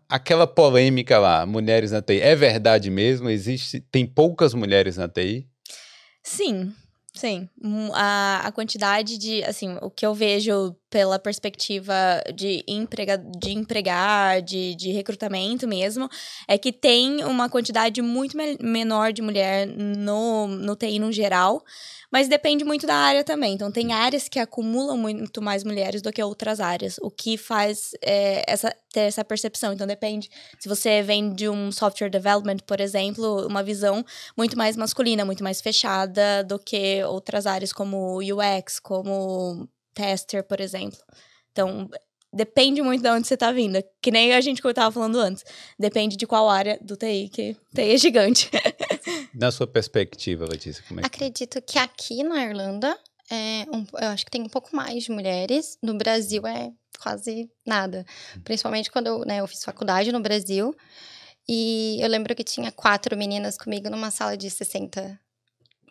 aquela polêmica lá, mulheres na TI, é verdade mesmo? Tem poucas mulheres na TI? Sim, sim. A quantidade de, assim, o que eu vejo pela perspectiva de empregar, de recrutamento mesmo, é que tem uma quantidade muito menor de mulher no TI no geral, mas depende muito da área também. Então, tem áreas que acumulam muito mais mulheres do que outras áreas, o que faz ter essa percepção. Então, depende. Se você vem de um software development, por exemplo, uma visão muito mais masculina, muito mais fechada do que outras áreas como UX, como tester, por exemplo. Então, depende muito de onde você tá vindo. Que nem a gente que eu tava falando antes. Depende de qual área do TI, que TI é gigante. Na sua perspectiva, Letícia, como é que... Acredito que aqui na Irlanda, eu acho que tem um pouco mais de mulheres. No Brasil é quase nada. Principalmente quando eu fiz faculdade no Brasil. E eu lembro que tinha 4 meninas comigo numa sala de 60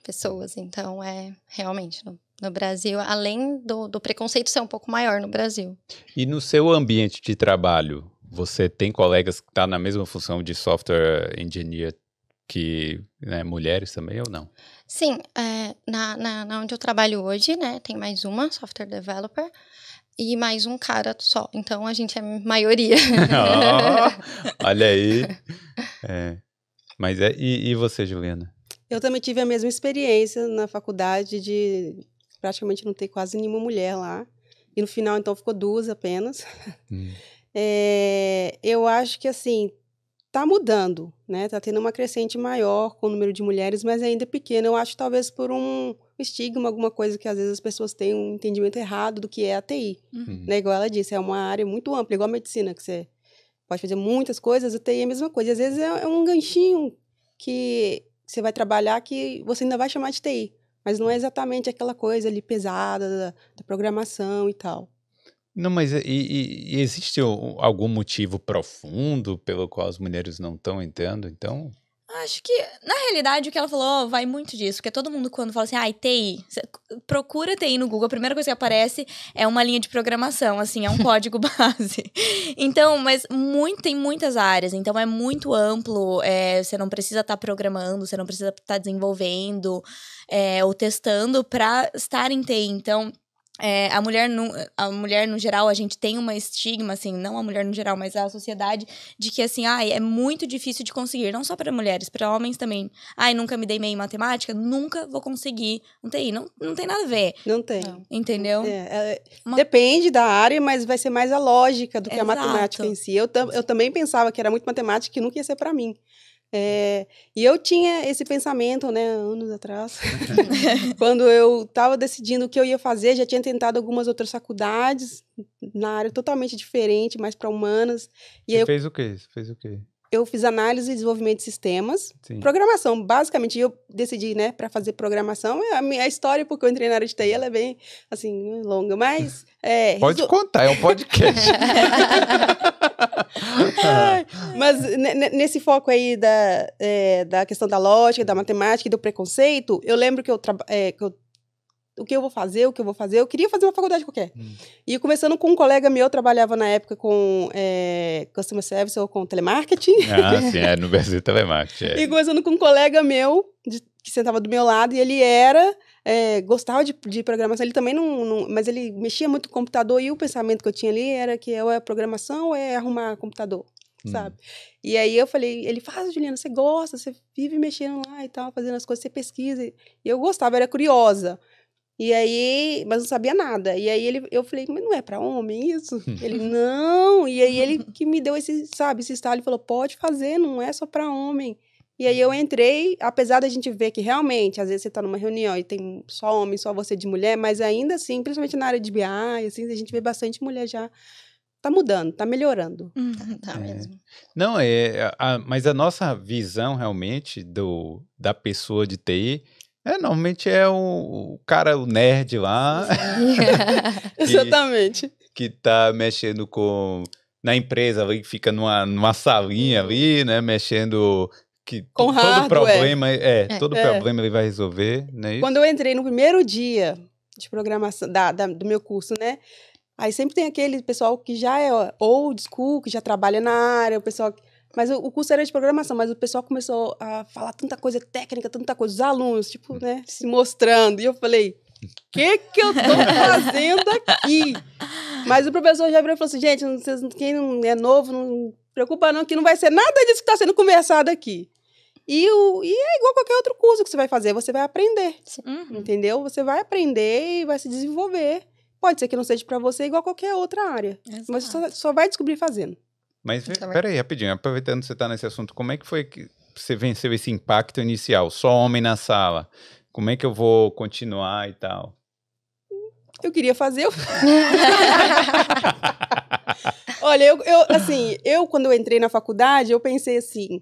pessoas. Então, realmente, no Brasil, além do preconceito ser um pouco maior no Brasil. E no seu ambiente de trabalho, você tem colegas que estão na mesma função de software engineer que mulheres também ou não? Sim, na onde eu trabalho hoje, né, tem mais uma software developer e mais um cara só. Então, a gente é maioria. Olha aí. Mas e você, Juliana? Eu também tive a mesma experiência na faculdade de praticamente não ter quase nenhuma mulher lá. E no final, então, ficou 2 apenas. Eu acho que, assim, tá mudando, né? Tá tendo uma crescente maior com o número de mulheres, mas ainda é pequeno. Eu acho talvez por um estigma, alguma coisa que às vezes as pessoas têm um entendimento errado do que é a TI. Né? Igual ela disse, é uma área muito ampla, igual a medicina, que você pode fazer muitas coisas, a TI é a mesma coisa. Às vezes é um ganchinho que você vai trabalhar que você ainda vai chamar de TI, mas não é exatamente aquela coisa ali pesada da programação e tal. Não, mas e existe algum motivo profundo pelo qual as mulheres não estão entrando, então? Acho que, na realidade, o que ela falou vai muito disso. Porque todo mundo, quando fala assim, TI, procura TI no Google, a primeira coisa que aparece é uma linha de programação, assim, é um código base. Então, mas tem muitas áreas, então é muito amplo, você não precisa estar programando, você não precisa estar desenvolvendo ou testando para estar em TI. Então, a mulher no geral, a gente tem uma estigma, assim, não a mulher no geral, mas a sociedade, de que, assim, é muito difícil de conseguir, não só para mulheres, para homens também. Nunca me dei bem em matemática, nunca vou conseguir um TI. Não tem nada a ver. Não tem. Entendeu? Depende da área, mas vai ser mais a lógica do que Exato. a matemática em si. Eu também pensava que era muito matemática e nunca ia ser para mim. E eu tinha esse pensamento, né, anos atrás, quando eu estava decidindo o que eu ia fazer, já tinha tentado algumas outras faculdades, na área totalmente diferente, mais para humanas. Você fez o quê? Eu fiz análise e desenvolvimento de sistemas, Sim. Programação, basicamente, eu decidi, né, para fazer programação, a minha história, porque eu entrei na área de TI, ela é bem, assim, longa, mas... Pode contar, é um podcast. Mas nesse foco aí da questão da lógica, da matemática e do preconceito, eu lembro que o que eu vou fazer, eu queria fazer uma faculdade qualquer. E conversando com um colega meu, eu trabalhava na época com customer service ou com telemarketing. Sim, no Brasil telemarketing. E conversando com um colega meu, que sentava do meu lado, e ele gostava de programação, ele também mas ele mexia muito com o computador, e o pensamento que eu tinha ali era que ou é programação ou é arrumar computador, sabe? E aí eu falei, ele fala, Juliana, você gosta, você vive mexendo lá e tal, fazendo as coisas, você pesquisa. E eu gostava, era curiosa. E aí, mas não sabia nada. E aí eu falei, mas não é pra homem isso? Ele, não. E aí ele que me deu esse estalo, ele falou, pode fazer, não é só pra homem. E aí eu entrei, apesar da gente ver que realmente, às vezes você tá numa reunião e tem só homem, só você de mulher, mas ainda assim, principalmente na área de BI, assim, a gente vê bastante mulher já. Tá mudando, tá melhorando. Tá mesmo. Não, mas a nossa visão realmente da pessoa de TI normalmente é o cara, o nerd lá. Exatamente. Que tá mexendo na empresa ali, que fica numa salinha ali, né, mexendo... Com todo problema, todo problema ele vai resolver, não é isso? Quando eu entrei no primeiro dia de programação do meu curso, né, Aí sempre tem aquele pessoal que já é old school, que já trabalha na área, o pessoal... Mas o curso era de programação, mas o pessoal começou a falar tanta coisa técnica, tanta coisa. Os alunos, tipo, né, se mostrando. E eu falei, o que eu tô fazendo aqui? Mas o professor já virou e falou assim, gente, quem não é novo, não preocupa não, que não vai ser nada disso que está sendo conversado aqui. E é igual qualquer outro curso que você vai fazer, você vai aprender, entendeu? Você vai aprender e vai se desenvolver. Pode ser que não seja para você igual qualquer outra área, mas você só vai descobrir fazendo. Mas peraí, rapidinho, aproveitando que você tá nesse assunto, como é que foi que você venceu esse impacto inicial? Só homem na sala, como é que eu vou continuar e tal? Eu queria fazer... Olha, eu quando eu entrei na faculdade, eu pensei assim,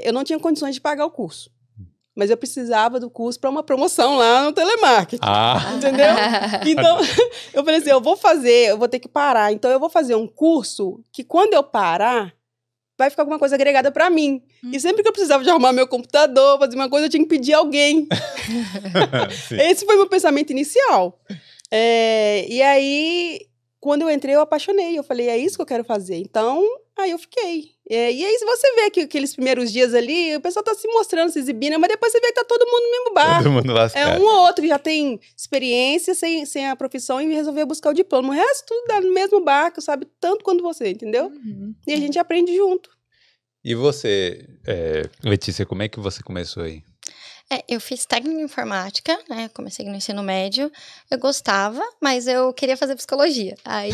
eu não tinha condições de pagar o curso, mas eu precisava do curso para uma promoção lá no telemarketing, entendeu? Então, eu falei assim, eu vou ter que parar, então eu vou fazer um curso que quando eu parar, vai ficar alguma coisa agregada para mim. E sempre que eu precisava de arrumar meu computador, fazer uma coisa, eu tinha que pedir alguém. Esse foi meu pensamento inicial. E aí... Quando eu entrei, eu apaixonei. Eu falei, é isso que eu quero fazer. Então, aí eu fiquei. E aí, se você vê que aqueles primeiros dias ali, o pessoal tá se mostrando, se exibindo, mas depois você vê que tá todo mundo no mesmo barco. Todo mundo lascado. Um ou outro que já tem experiência sem a profissão e resolveu buscar o diploma. O resto, tudo dá no mesmo barco, sabe? Tanto quanto você, entendeu? E a gente aprende junto. E você, Letícia, como é que você começou aí? Eu fiz técnica em informática, né? Comecei no ensino médio. Eu gostava, mas eu queria fazer psicologia. Aí,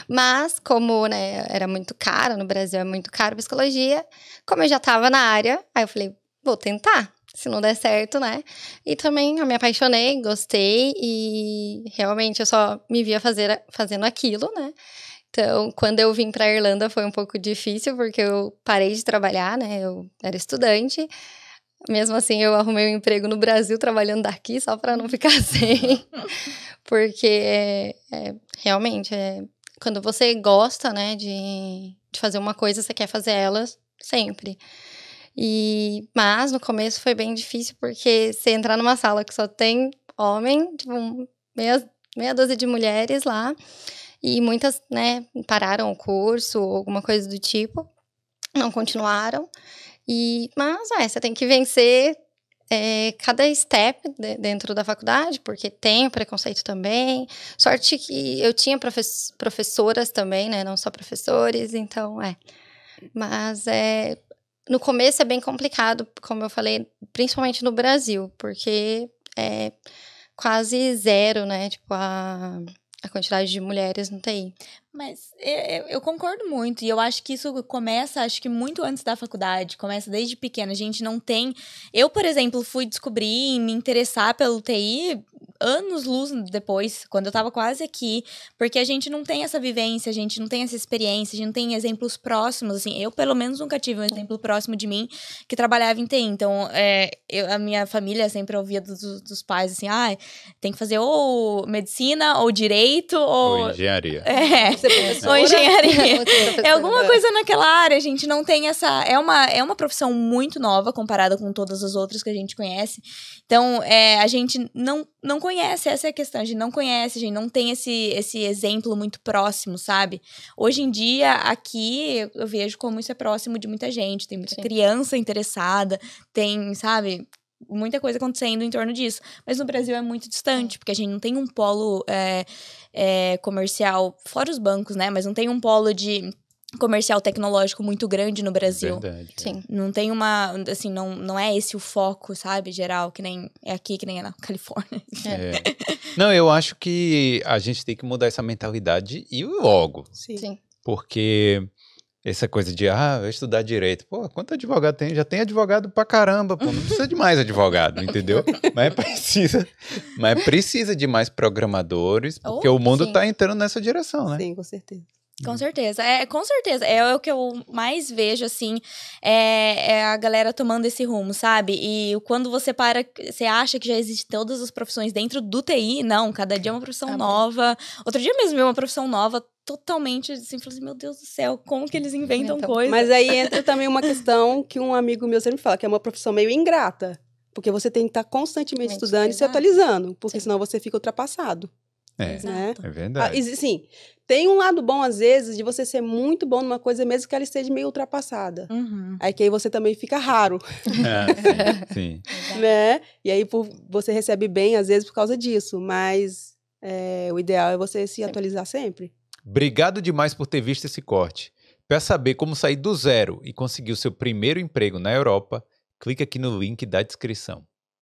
mas como, né, era muito caro, no Brasil é muito caro psicologia, como eu já estava na área, aí eu falei, vou tentar. Se não der certo, né? E também eu me apaixonei, gostei e realmente eu só me via fazendo aquilo, né? Então, quando eu vim para a Irlanda foi um pouco difícil, porque eu parei de trabalhar, né? Eu era estudante. Mesmo assim, eu arrumei um emprego no Brasil trabalhando daqui, só para não ficar sem. Porque, realmente, quando você gosta, né, de fazer uma coisa, você quer fazer ela sempre. Mas, no começo, foi bem difícil, porque você entrar numa sala que só tem homem, tipo, meia dúzia de mulheres lá, e muitas, né, pararam o curso, ou alguma coisa do tipo, não continuaram. Mas você tem que vencer cada step dentro da faculdade, porque tem o preconceito também. Sorte que eu tinha professoras também, né? Não só professores, então Mas no começo é bem complicado, como eu falei, principalmente no Brasil, porque é quase zero, né? Tipo, a quantidade de mulheres no TI. Mas eu concordo muito, e eu acho que isso começa, acho que muito antes da faculdade, começa desde pequena, a gente não tem... Eu, por exemplo, fui descobrir e me interessar pelo TI anos-luz depois, quando eu tava quase aqui, porque a gente não tem essa vivência, a gente não tem essa experiência, a gente não tem exemplos próximos, assim, eu pelo menos nunca tive um exemplo próximo de mim que trabalhava em TI, então a minha família sempre ouvia dos pais, assim, tem que fazer ou medicina, ou direito, ou engenharia. Ou engenharia. Alguma coisa naquela área, a gente não tem essa... É uma profissão muito nova comparada com todas as outras que a gente conhece. Então, a gente não conhece, essa é a questão. A gente não conhece, a gente não tem esse exemplo muito próximo, sabe? Hoje em dia, aqui, eu vejo como isso é próximo de muita gente. Tem muita criança interessada, tem, sabe... muita coisa acontecendo em torno disso. Mas no Brasil é muito distante, porque a gente não tem um polo comercial, fora os bancos, né? Mas não tem um polo de comercial tecnológico muito grande no Brasil. Verdade. Sim. Não tem uma... Assim, não é esse o foco, sabe? Geral, que nem é aqui, que nem é na Califórnia. Não, eu acho que a gente tem que mudar essa mentalidade e logo. Sim. Porque... essa coisa de, eu estudar direito. Pô, quanto advogado tem? Já tem advogado pra caramba, pô. Não precisa de mais advogado, entendeu? Mas precisa de mais programadores, porque o mundo tá entrando nessa direção, né? Sim, com certeza. Com certeza. Com certeza. É o que eu mais vejo, assim, é a galera tomando esse rumo, sabe? E quando você você acha que já existem todas as profissões dentro do TI, não, cada dia é uma profissão nova. Outro dia mesmo vi uma profissão nova, totalmente, assim, falei assim, meu Deus do céu, como que eles inventam coisas? Mas aí entra também uma questão que um amigo meu sempre fala, que é uma profissão meio ingrata, porque você tem que estar constantemente estudando e se atualizando, porque senão você fica ultrapassado. É, né? Exato. é verdade. Sim, tem um lado bom, às vezes, de você ser muito bom numa coisa, mesmo que ela esteja meio ultrapassada. Uhum. Aí que aí você também fica raro, Ah, sim. Exato. né? E aí você recebe bem, às vezes, por causa disso. Mas o ideal é você se atualizar sempre. Obrigado demais por ter visto esse corte. Para saber como sair do zero e conseguir o seu primeiro emprego na Europa, clique aqui no link da descrição.